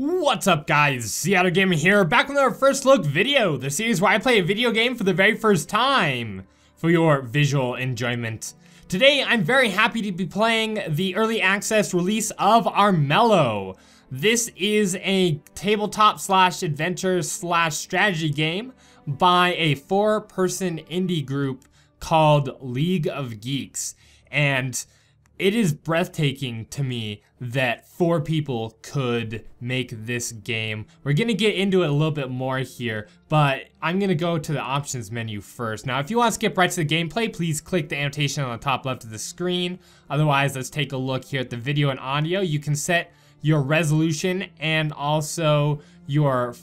What's up guys, SeaOtterGamer here, back with our first look video, the series where I play a video game for the very first time for your visual enjoyment. Today I'm very happy to be playing the early access release of Armello. This is a tabletop slash adventure slash strategy game by a 4-person indie group called League of Geeks, and it is breathtaking to me that 4 people could make this game. We're gonna get into it a little bit more here, but I'm gonna go to the options menu first. Now, if you want to skip right to the gameplay, please click the annotation on the top left of the screen. Otherwise, let's take a look here at the video and audio. You can set your resolution and also your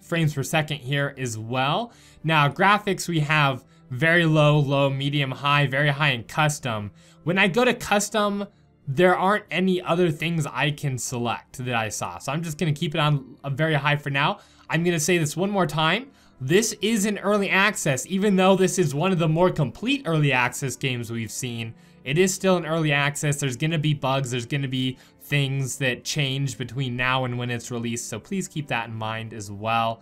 frames per second here as well. Now, graphics, we have very low, low, medium, high, very high, and custom. When I go to custom, there aren't any other things I can select that I saw. So I'm just gonna keep it on a very high for now. I'm gonna say this one more time. This is an early access. Even though this is one of the more complete early access games we've seen, it is still an early access. There's gonna be bugs, there's gonna be things that change between now and when it's released. So please keep that in mind as well.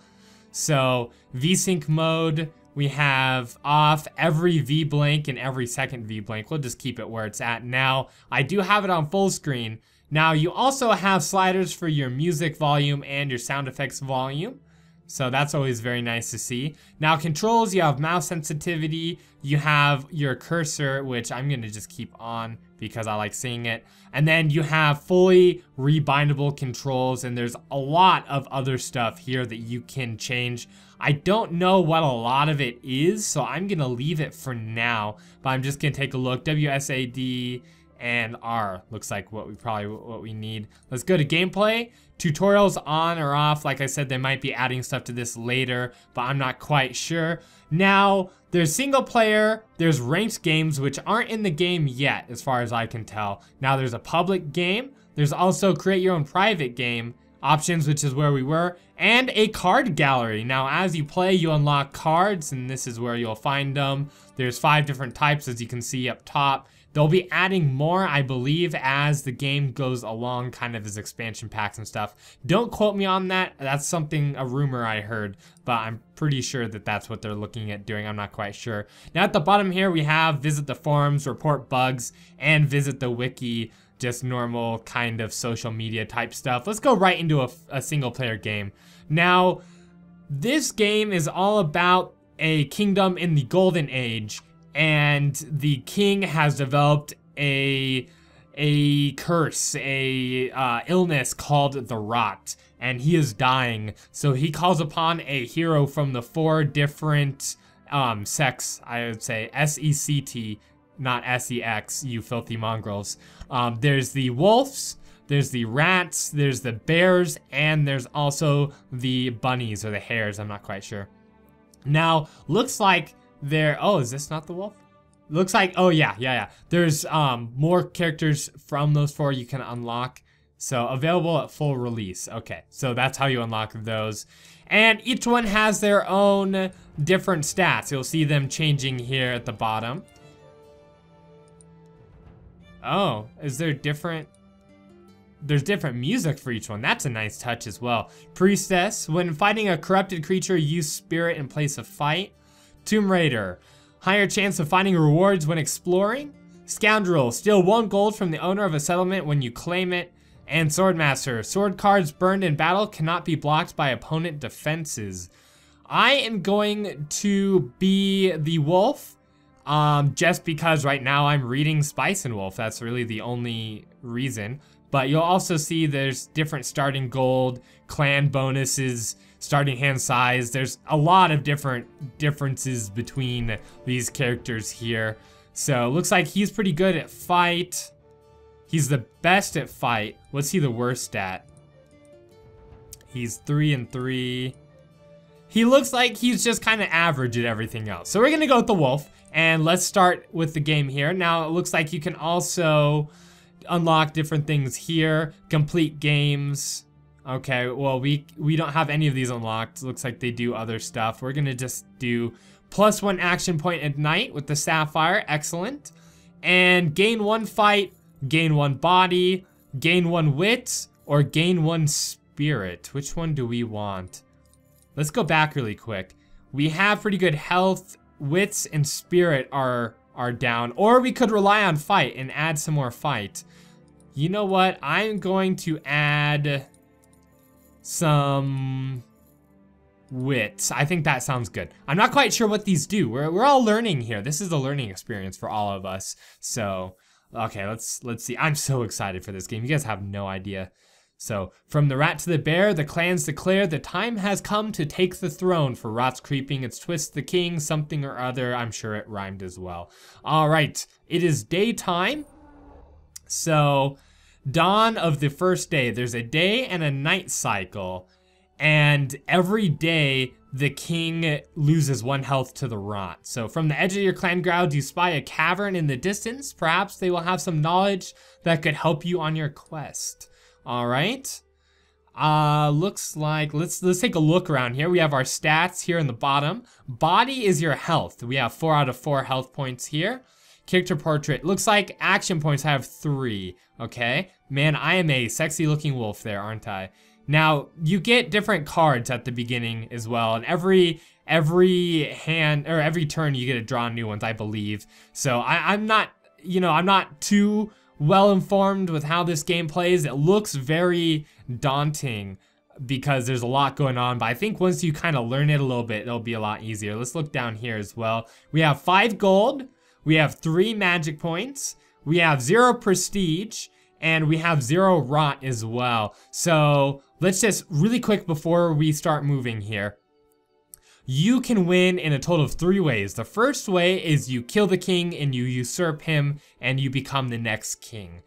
So VSync mode, we have off every V-blank and every second V-blank. We'll just keep it where it's at now. I do have it on full screen. Now you also have sliders for your music volume and your sound effects volume. So that's always very nice to see. Now controls, you have mouse sensitivity, you have your cursor, which I'm gonna just keep on because I like seeing it. And then you have fully rebindable controls, and there's a lot of other stuff here that you can change. I don't know what a lot of it is, so I'm gonna leave it for now, but I'm just gonna take a look. WSAD and R looks like what we need. Let's go to gameplay. Tutorials on or off. Like I said, they might be adding stuff to this later, but I'm not quite sure. Now, there's single player, there's ranked games, which aren't in the game yet, as far as I can tell. Now, there's a public game. There's also create your own private game options, which is where we were, and a card gallery. Now, as you play, you unlock cards, and this is where you'll find them. There's 5 different types, as you can see up top. They'll be adding more, I believe, as the game goes along, kind of as expansion packs and stuff. Don't quote me on that. That's a rumor I heard, but I'm pretty sure that that's what they're looking at doing. I'm not quite sure. Now at the bottom here, we have visit the forums, report bugs, and visit the wiki. Just normal kind of social media type stuff. Let's go right into a single player game. Now, this game is all about a kingdom in the golden age, and the king has developed a curse, illness called the rot, and he is dying. So he calls upon a hero from the 4 different sects, I would say SECT, not SEX, you filthy mongrels. There's the wolves, there's the rats, there's the bears, and there's also the bunnies or the hares, I'm not quite sure. Now, looks like oh, is this not the wolf? Looks like, oh yeah. There's more characters from those 4 you can unlock. So available at full release. Okay, so that's how you unlock those. And each one has their own different stats. You'll see them changing here at the bottom. Oh, is there different? There's different music for each one. That's a nice touch as well. Priestess, when fighting a corrupted creature, use spirit in place of fight. Tomb Raider, higher chance of finding rewards when exploring. Scoundrel, steal 1 gold from the owner of a settlement when you claim it. And Swordmaster, sword cards burned in battle cannot be blocked by opponent defenses. I am going to be the wolf, just because right now I'm reading Spice and Wolf. That's really the only reason. But you'll also see there's different starting gold, clan bonuses, starting hand size. There's a lot of differences between these characters here. So looks like he's pretty good at fight. He's the best at fight. What's he the worst at? He's 3 and 3. He looks like he's just kind of average at everything else. So we're gonna go with the wolf, and let's start with the game here. Now it looks like you can also unlock different things here. Complete games. Okay, well, we don't have any of these unlocked. Looks like they do other stuff. We're gonna just do +1 action point at night with the Sapphire. Excellent. And gain 1 fight, gain 1 body, gain 1 wit, or gain 1 spirit. Which one do we want? Let's go back really quick. We have pretty good health. Wits and spirit are down. Or we could rely on fight and add some more fight. You know what? I'm going to add some wits. I think that sounds good. I'm not quite sure what these do. We're all learning here. This is a learning experience for all of us. So, okay, let's see. I'm so excited for this game. You guys have no idea. So, from the rat to the bear, the clans declare the time has come to take the throne. For rot's creeping, it's twist the king, something or other. I'm sure it rhymed as well. All right, it is daytime. So, dawn of the first day. There's a day and a night cycle. And every day, the king loses 1 health to the rot. So, from the edge of your clan ground, you spy a cavern in the distance. Perhaps they will have some knowledge that could help you on your quest. All right. Looks like, let's take a look around here. We have our stats here in the bottom. Body is your health. We have 4 out of 4 health points here. Character portrait. Looks like action points have 3. Okay. Man, I am a sexy looking wolf there, aren't I? Now, you get different cards at the beginning as well. And every hand, or every turn, you get to draw new ones, I believe. So I'm not, I'm not too well informed with how this game plays. It looks very daunting because there's a lot going on, but I think once you kind of learn it a little bit, it'll be a lot easier. Let's look down here as well. We have 5 gold, we have 3 magic points, we have 0 prestige, and we have 0 rot as well. So let's just really quick before we start moving here. You can win in a total of 3 ways. The first way is you kill the king and you usurp him and you become the next king.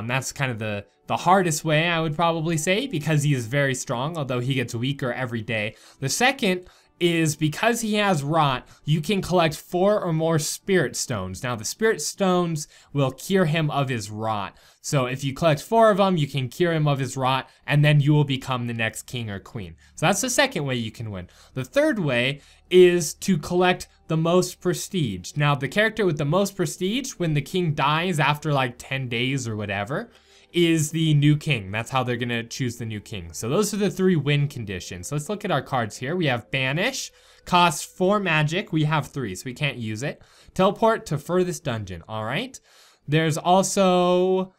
That's kind of the hardest way, I would probably say, because he is very strong, although he gets weaker every day. The second is because he has rot, you can collect 4 or more spirit stones. Now the spirit stones will cure him of his rot. So if you collect 4 of them, you can cure him of his rot, and then you will become the next king or queen. So that's the second way you can win. The third way is to collect the most prestige. Now the character with the most prestige, when the king dies after like 10 days or whatever, is the new king. That's how they're gonna choose the new king. So those are the 3 win conditions. So let's look at our cards here. We have Banish, costs 4 magic. We have 3, so we can't use it. Teleport to furthest dungeon, all right? There's also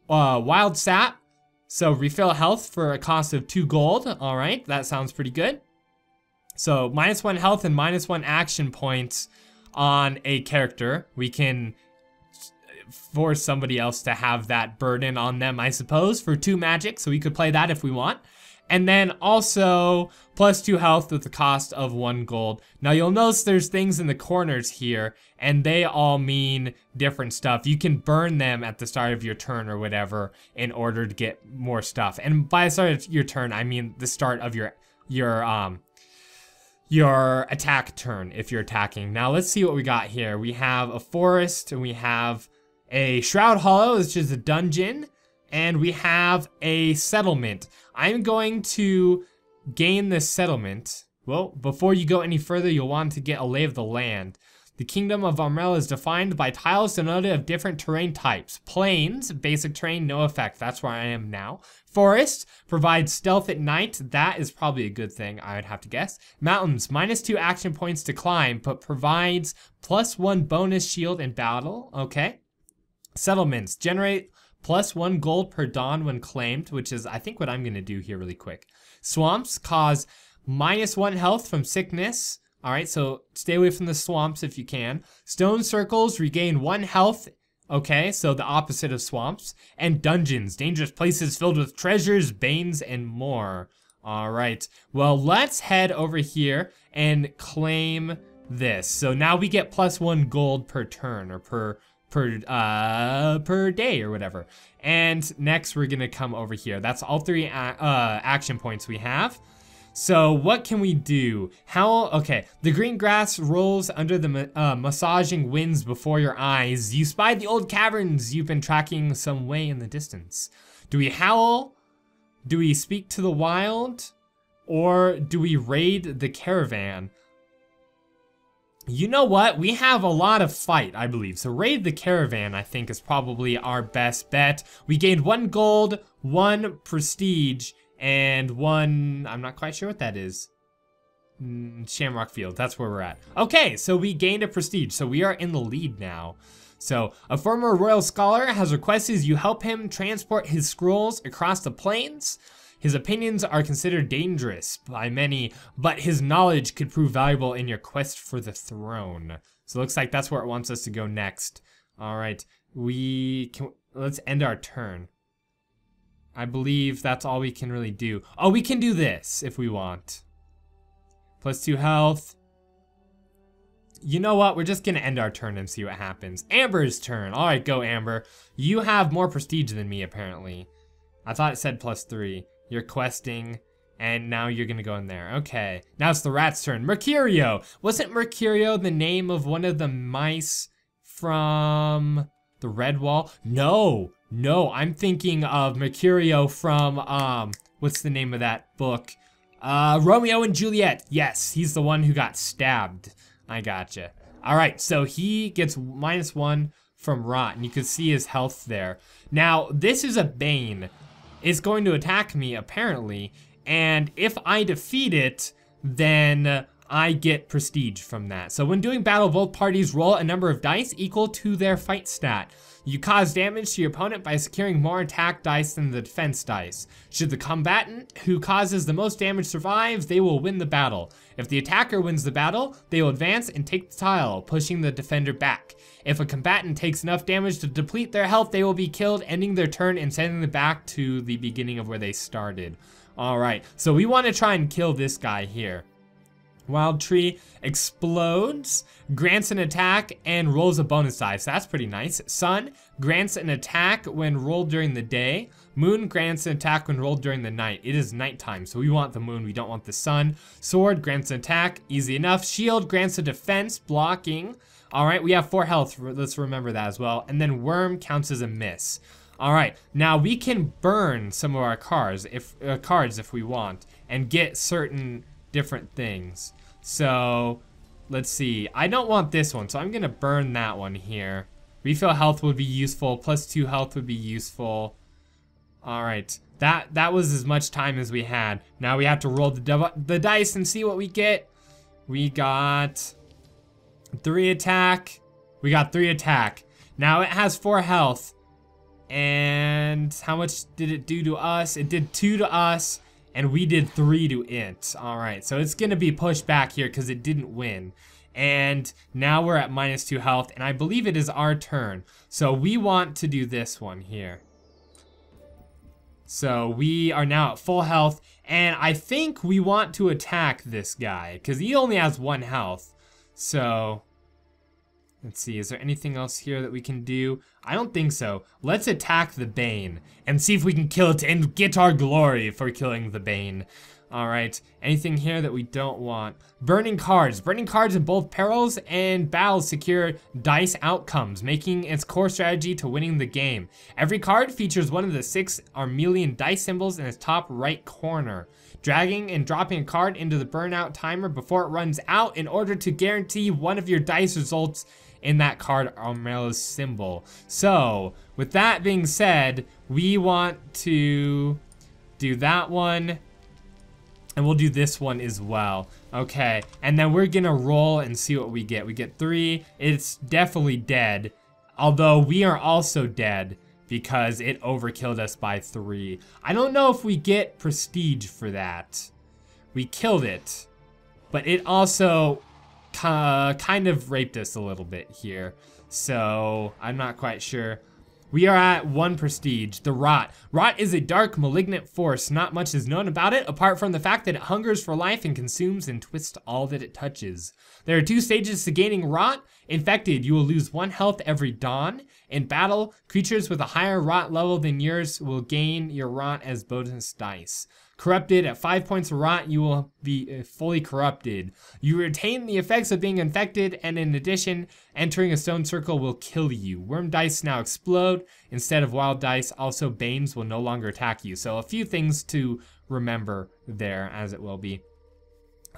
Wild Sap, so refill health for a cost of 2 gold. All right, that sounds pretty good. So -1 health and -1 action points on a character. We can force somebody else to have that burden on them, I suppose, for 2 magic, so we could play that if we want. And then also +2 health with the cost of 1 gold. Now you'll notice there's things in the corners here, and they all mean different stuff. You can burn them at the start of your turn or whatever in order to get more stuff. And by the start of your turn, I mean the start of your attack turn if you're attacking. Now let's see what we got here. We have a forest, and we have a Shroud Hollow, which is a dungeon, and we have a settlement. I'm going to gain this settlement. Well, before you go any further, you'll want to get a lay of the land. The kingdom of Armello is defined by tiles denoted of different terrain types. Plains, basic terrain, no effect. That's where I am now. Forest provides stealth at night. That is probably a good thing, I would have to guess. Mountains, -2 action points to climb, but provides +1 bonus shield in battle. Okay. Settlements generate +1 gold per dawn when claimed, which is, I think, what I'm going to do here really quick. Swamps cause -1 health from sickness. All right, so stay away from the swamps if you can. Stone circles regain 1 health. Okay, so the opposite of swamps. And dungeons, dangerous places filled with treasures, banes, and more. All right, well, let's head over here and claim this. So now we get +1 gold per turn, or per day or whatever. And next we're gonna come over here. That's all 3 action points we have. So what can we do? Okay, the green grass rolls under the massaging winds before your eyes. You spy the old caverns you've been tracking some way in the distance. Do we howl? Do we speak to the wild? Or do we raid the caravan? You know what? We have a lot of fight, I believe. So raid the caravan, I think, is probably our best bet. We gained 1 gold, 1 prestige, and one, I'm not quite sure what that is. Shamrock Field, that's where we're at. Okay, so we gained a prestige, so we are in the lead now. So, a former royal scholar has requested you help him transport his scrolls across the plains. His opinions are considered dangerous by many, but his knowledge could prove valuable in your quest for the throne. So it looks like that's where it wants us to go next. All right, let's end our turn. I believe that's all we can really do. Oh, we can do this if we want. +2 health. You know what? We're just gonna end our turn and see what happens. Amber's turn. All right, go Amber. You have more prestige than me, apparently. I thought it said +3. You're questing, and now you're gonna go in there. Okay, now it's the rat's turn. Mercurio. Wasn't Mercurio the name of one of the mice from the Red Wall? No, I'm thinking of Mercurio from, what's the name of that book? Romeo and Juliet. Yes, he's the one who got stabbed. I gotcha. All right, so he gets -1 from rot, and you can see his health there. Now, this is a Bane. It's going to attack me, apparently, and if I defeat it, then I get prestige from that. So when doing battle, both parties roll a number of dice equal to their fight stat. You cause damage to your opponent by securing more attack dice than the defense dice. Should the combatant who causes the most damage survive, they will win the battle. If the attacker wins the battle, they will advance and take the tile, pushing the defender back. If a combatant takes enough damage to deplete their health, they will be killed, ending their turn and sending them back to the beginning of where they started. All right, so we want to try and kill this guy here. Wild Tree explodes, grants an attack, and rolls a bonus die. So that's pretty nice. Sun grants an attack when rolled during the day. Moon grants an attack when rolled during the night. It is nighttime, so we want the moon, we don't want the sun. Sword grants an attack, easy enough. Shield grants a defense, blocking. All right, we have 4 health, let's remember that as well. And then Worm counts as a miss. All right, now we can burn some of our cards if we want, and get certain different things. So let's see, I don't want this one, so I'm gonna burn that one here. Refill health would be useful, +2 health would be useful. All right, that was as much time as we had. Now we have to roll the dice and see what we get. We got 3 attack. We got 3 attack. Now it has 4 health. And how much did it do to us? It did 2 to us, and we did 3 to it. All right, so it's gonna be pushed back here because it didn't win. And now we're at -2 health, and I believe it is our turn. So we want to do this one here. So we are now at full health, and I think we want to attack this guy because he only has 1 health. So let's see, is there anything else here that we can do? I don't think so. Let's attack the Bane and see if we can kill it and get our glory for killing the Bane. All right, anything here that we don't want? Burning cards. Burning cards in both perils and battles secure dice outcomes, making its core strategy to winning the game. Every card features one of the 6 Armellian dice symbols in its top right corner. Dragging and dropping a card into the burnout timer before it runs out in order to guarantee one of your dice results in that card Armello's symbol. So, with that being said, we want to do that one, and we'll do this one as well. Okay, and then we're gonna roll and see what we get. We get 3, it's definitely dead, although we are also dead because it overkilled us by 3. I don't know if we get prestige for that. We killed it, but it also kind of raped us a little bit here. So I'm not quite sure. We are at 1 prestige, the Rot. Rot is a dark, malignant force. Not much is known about it, apart from the fact that it hungers for life and consumes and twists all that it touches. There are 2 stages to gaining Rot. Infected, you will lose 1 health every dawn. In battle, creatures with a higher Rot level than yours will gain your Rot as bonus dice. Corrupted, at 5 points of Rot, you will be fully corrupted. You retain the effects of being infected, and in addition, entering a stone circle will kill you. Worm dice now explode instead of wild dice. Also, Banes will no longer attack you. So a few things to remember there, as it will be.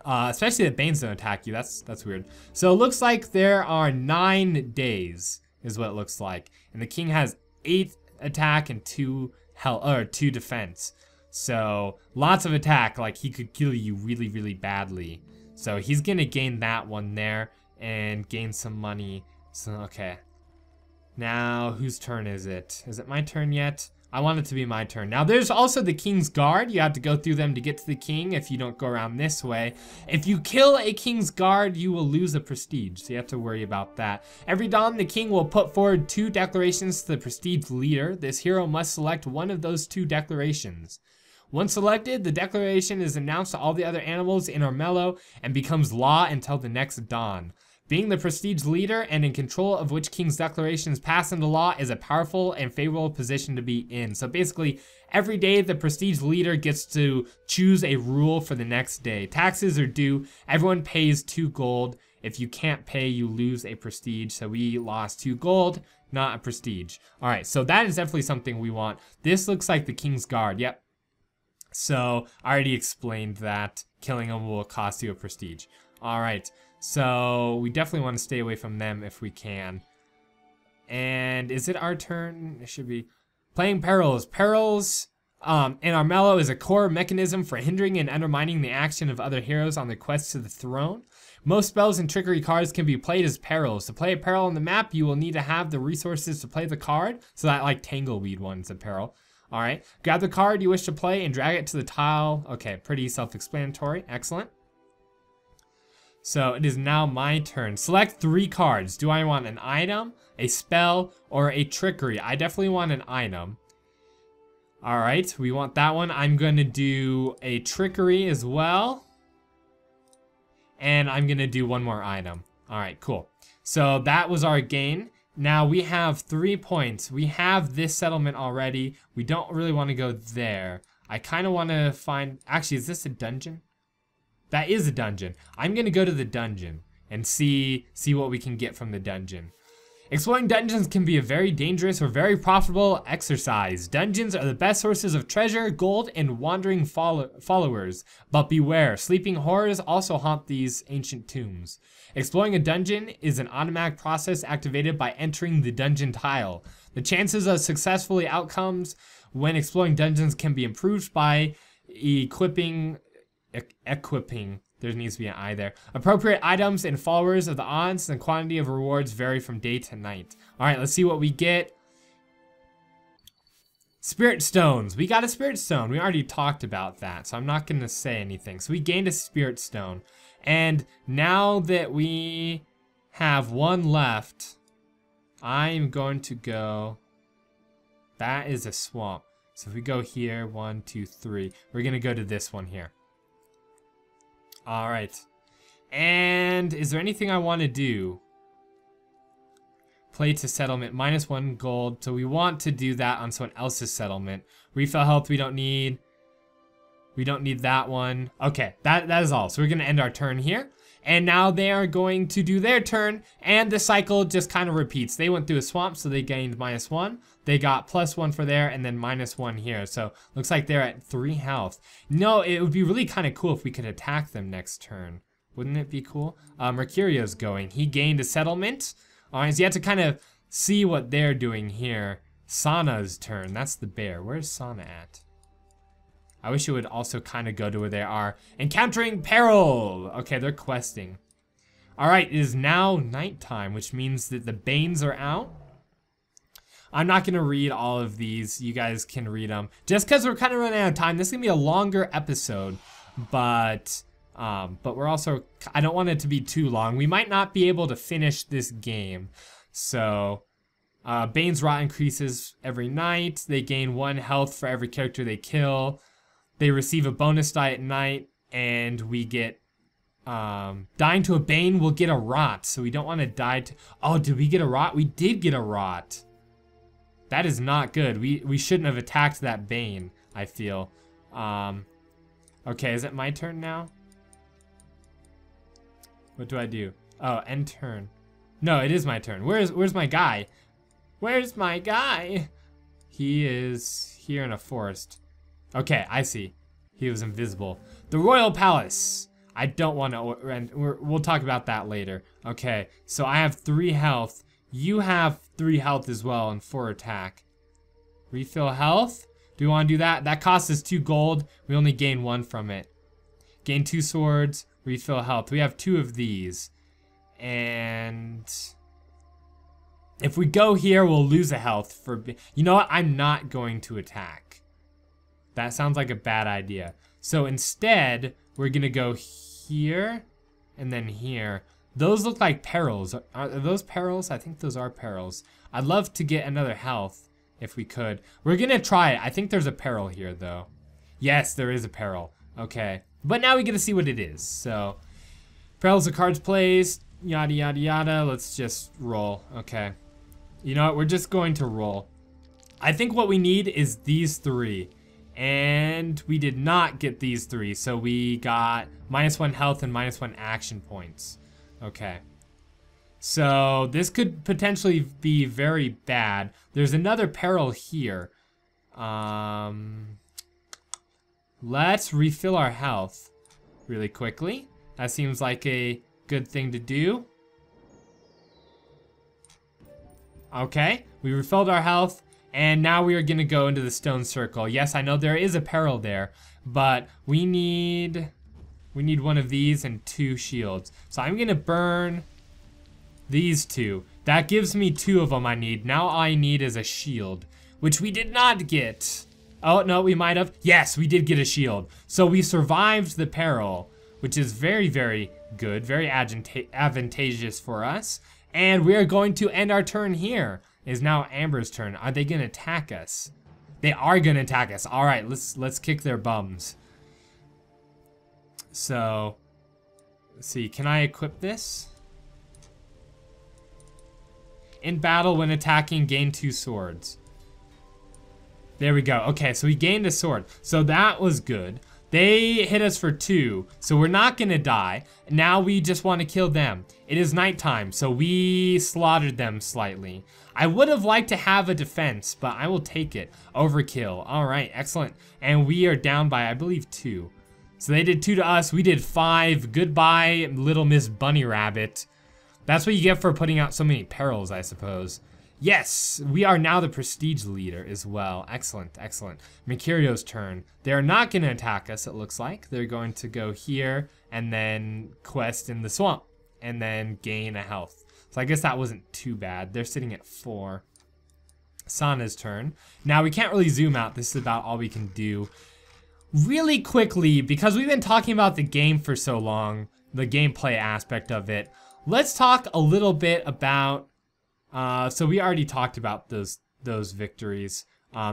Especially that Banes don't attack you. That's weird. So it looks like there are 9 days, is what it looks like. And the king has 8 attack and 2 defense. So lots of attack, like he could kill you really, really badly. So he's gonna gain that one there and gain some money. So, okay. Now, whose turn is it? Is it my turn yet? I want it to be my turn. Now, there's also the King's Guard. You have to go through them to get to the king if you don't go around this way. If you kill a King's Guard, you will lose a prestige, so you have to worry about that. Every dawn, the king will put forward 2 declarations to the prestige leader. This hero must select one of those 2 declarations. Once selected, the declaration is announced to all the other animals in Armello and becomes law until the next dawn. Being the prestige leader and in control of which king's declarations pass into law is a powerful and favorable position to be in. So basically, every day the prestige leader gets to choose a rule for the next day. Taxes are due. Everyone pays 2 gold. If you can't pay, you lose a prestige. So we lost 2 gold, not a prestige. All right, so that is definitely something we want. This looks like the King's Guard. Yep. So I already explained that killing them will cost you a prestige. All right. So we definitely want to stay away from them if we can. And is it our turn? It should be. Playing perils. Perils in Armello is a core mechanism for hindering and undermining the action of other heroes on the quest to the throne. Most spells and trickery cards can be played as perils. To play a peril on the map, you will need to have the resources to play the card. So that like Tangleweed one's a peril. All right. Grab the card you wish to play and drag it to the tile. Okay, pretty self-explanatory. Excellent. So it is now my turn. Select 3 cards. Do I want an item, a spell, or a trickery? I definitely want an item. All right, we want that one. I'm going to do a trickery as well. And I'm going to do one more item. All right, cool. So that was our gain. Now we have 3 points. We have this settlement already. We don't really want to go there. I kind of want to find... Actually, is this a dungeon? That is a dungeon. I'm gonna go to the dungeon and see what we can get from the dungeon. Exploring dungeons can be a very dangerous or very profitable exercise. Dungeons are the best sources of treasure, gold, and wandering followers. But beware, sleeping horrors also haunt these ancient tombs. Exploring a dungeon is an automatic process activated by entering the dungeon tile. The chances of successful outcomes when exploring dungeons can be improved by equipping, there needs to be an I there. Appropriate items and followers of the odds and quantity of rewards vary from day to night. All right, let's see what we get. Spirit stones. We got a spirit stone. We already talked about that, so I'm not going to say anything. So we gained a spirit stone. And now that we have 1 left, I'm going to go... That is a swamp. So if we go here, 1, 2, 3, we're going to go to this one here. All right. And is there anything I want to do? Play to settlement, -1 gold. So we want to do that on someone else's settlement. Refill health, we don't need. We don't need that one. Okay, that is all. So we're going to end our turn here. And now they are going to do their turn. And the cycle just kind of repeats. They went through a swamp, so they gained -1. They got +1 for there, and then -1 here. So looks like they're at 3 health. No, it would be really kind of cool if we could attack them next turn. Wouldn't it be cool? Mercurio's going. He gained a settlement. All right, so you have to kind of see what they're doing here. Sana's turn. That's the bear. Where's Sana at? I wish it would also kind of go to where they are. Encountering peril! Okay, they're questing. Alright, it is now nighttime, which means that the Banes are out. I'm not going to read all of these. You guys can read them. Just because we're kind of running out of time. This is going to be a longer episode. But we're also... I don't want it to be too long. We might not be able to finish this game. So... Bane's Rot increases every night. They gain 1 health for every character they kill. They receive a bonus die at night, and we get, dying to a Bane will get a rot, so we don't want to die to, oh, did we get a rot? We did get a rot. That is not good. We shouldn't have attacked that Bane, I feel. Okay, is it my turn now? What do I do? Oh, end turn. No, it is my turn. Where's my guy? Where's my guy? He is here in a forest. Okay, I see. He was invisible. The Royal Palace. I don't want to... We'll talk about that later. Okay, so I have 3 health. You have 3 health as well and 4 attack. Refill health. Do we want to do that? That costs us 2 gold. We only gain 1 from it. Gain 2 swords. Refill health. We have 2 of these. And if we go here, we'll lose a health for... You know what? I'm not going to attack. That sounds like a bad idea. So instead, we're going to go here and then here. Those look like perils. Are those perils? I think those are perils. I'd love to get another health if we could. We're going to try it. I think there's a peril here, though. Yes, there is a peril. Okay. But now we get to see what it is. So, perils of cards placed. Yada, yada, yada. Let's just roll. Okay. You know what? We're just going to roll. I think what we need is these 3. And we did not get these 3. So we got -1 health and -1 action points. Okay. So this could potentially be very bad. There's another peril here. Let's refill our health really quickly. That seems like a good thing to do. Okay, we refilled our health, and now we are gonna go into the stone circle. Yes, I know there is a peril there, but we need 1 of these and 2 shields. So I'm gonna burn these 2. That gives me 2 of them I need. Now all I need is a shield, which we did not get. Oh, no, we might have. Yes, we did get a shield. So we survived the peril, which is very, very good, very advantageous for us. And we are going to end our turn here. It is now Amber's turn. Are they going to attack us? They are going to attack us. All right, let's kick their bums. So, let's see. Can I equip this? In battle, when attacking, gain 2 swords. There we go. Okay, so we gained a sword. So that was good. They hit us for 2, so we're not gonna die. Now we just want to kill them. It is nighttime, so we slaughtered them slightly. I would have liked to have a defense, but I will take it. Overkill. All right, excellent. And we are down by, I believe, 2. So they did 2 to us. We did 5. Goodbye, little Miss Bunny Rabbit. That's what you get for putting out so many perils, I suppose. Yes, we are now the prestige leader as well. Excellent, excellent. Mercurio's turn. They're not going to attack us, it looks like. They're going to go here and then quest in the swamp and then gain a health. So I guess that wasn't too bad. They're sitting at 4. Sana's turn. Now we can't really zoom out. This is about all we can do. Really quickly, because we've been talking about the game for so long, the gameplay aspect of it, let's talk a little bit about so we already talked about those victories.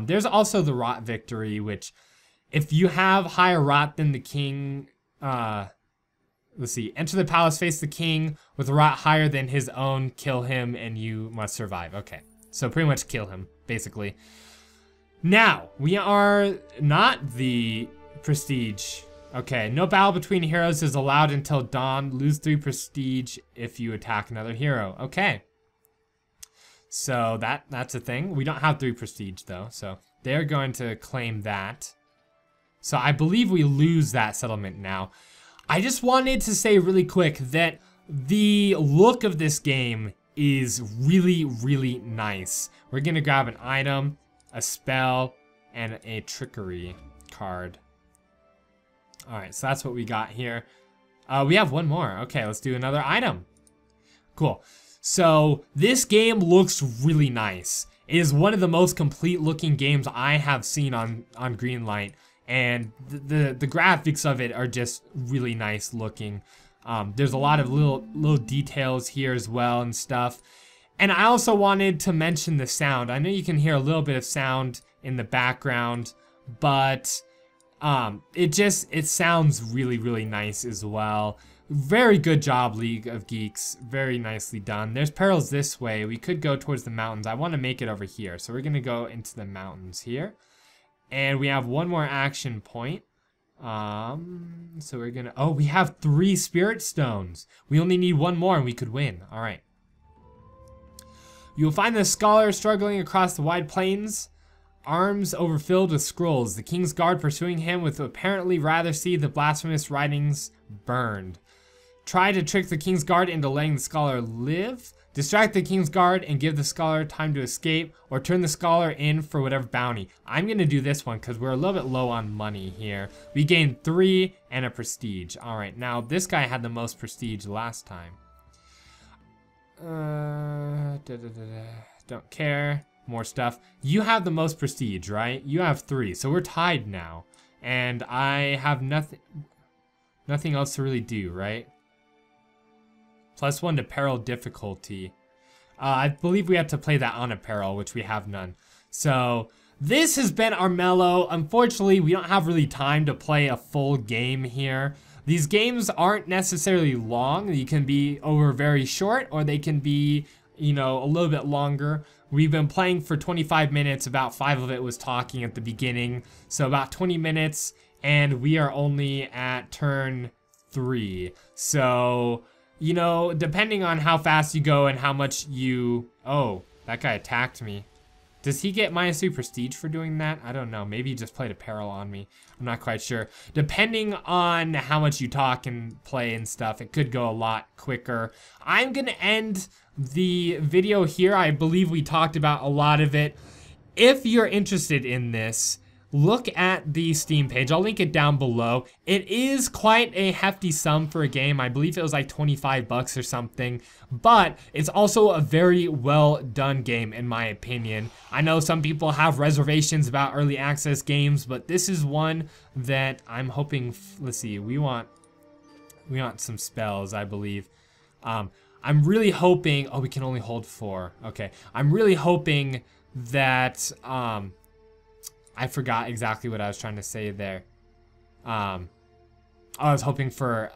There's also the rot victory, which if you have higher rot than the king, let's see, enter the palace, face the king with rot higher than his own, kill him, and you must survive. Okay, so pretty much kill him, basically. Now, we are not the prestige. Okay, no battle between heroes is allowed until dawn. Lose 3 prestige if you attack another hero. Okay. So that's a thing. We don't have 3 prestige though, so they're going to claim that. So I believe we lose that settlement now. I just wanted to say really quick that the look of this game is really, really nice. We're gonna grab an item, a spell, and a trickery card. All right, so that's what we got here. We have 1 more. Okay, let's do another item. Cool. So this game looks really nice. It is one of the most complete looking games I have seen on Greenlight, and the graphics of it are just really nice looking. There's a lot of little details here as well and stuff. And I also wanted to mention the sound. I know you can hear a little bit of sound in the background, but it sounds really, really nice as well. Very good job, League of Geeks. Very nicely done. There's perils this way. We could go towards the mountains. I want to make it over here. So we're going to go into the mountains here. And we have 1 more action point. So we're going to... Oh, we have 3 spirit stones. We only need 1 more and we could win. All right. You will find the scholar struggling across the wide plains, arms overfilled with scrolls. The king's guard pursuing him would apparently rather see the blasphemous writings burned. Try to trick the king's guard into letting the scholar live. Distract the king's guard and give the scholar time to escape, or turn the scholar in for whatever bounty. I'm gonna do this one because we're a little bit low on money here. We gained 3 and a prestige. All right, now this guy had the most prestige last time. Don't care. More stuff. You have the most prestige, right? You have 3, so we're tied now. And I have nothing else to really do, right? +1 to apparel difficulty. I believe we have to play that on apparel, which we have none. So this has been Armello. Unfortunately, we don't have really time to play a full game here. These games aren't necessarily long. You can be over very short, or they can be, you know, a little bit longer. We've been playing for 25 minutes. About 5 of it was talking at the beginning. So about 20 minutes, and we are only at turn 3. So, you know, depending on how fast you go and how much you... Oh, that guy attacked me. Does he get -2 prestige for doing that? I don't know. Maybe he just played apparel on me. I'm not quite sure. Depending on how much you talk and play and stuff, it could go a lot quicker. I'm gonna end the video here. I believe we talked about a lot of it. If you're interested in this, look at the Steam page. I'll link it down below. It is quite a hefty sum for a game. I believe it was like 25 bucks or something, but it's also a very well done game in my opinion. I know some people have reservations about early access games, but this is one that I'm hoping, let's see, we want some spells, I believe. I'm really hoping, oh, we can only hold 4. Okay. I'm really hoping that, I forgot exactly what I was trying to say there. I was hoping for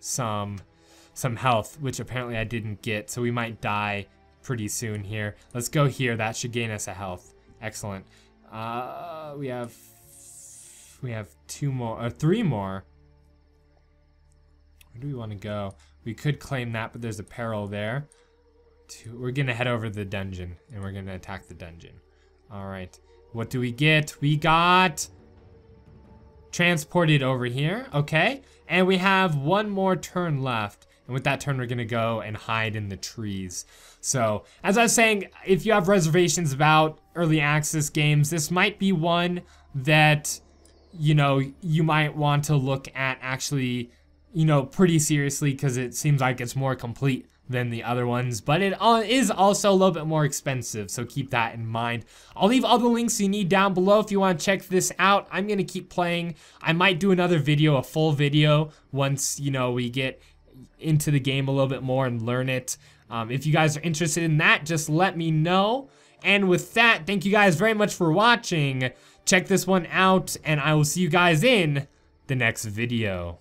some health, which apparently I didn't get, so we might die pretty soon here. Let's go here. That should gain us a health. Excellent. We have 2 more or 3 more. Where do we want to go? We could claim that, but there's a peril there. We're gonna head over to the dungeon, and we're gonna attack the dungeon. All right, what do we get? We got transported over here, okay? And we have 1 more turn left. And with that turn, we're gonna go and hide in the trees. So, as I was saying, if you have reservations about early access games, this might be one that, you know, you might want to look at actually, you know, pretty seriously, because it seems like it's more complete than the other ones, but it is also a little bit more expensive, so keep that in mind. I'll leave all the links you need down below if you want to check this out. I'm gonna keep playing. I might do another video, a full video, once, you know, we get into the game a little bit more and learn it. If you guys are interested in that, just let me know. And with that, thank you guys very much for watching. Check this one out, and I will see you guys in the next video.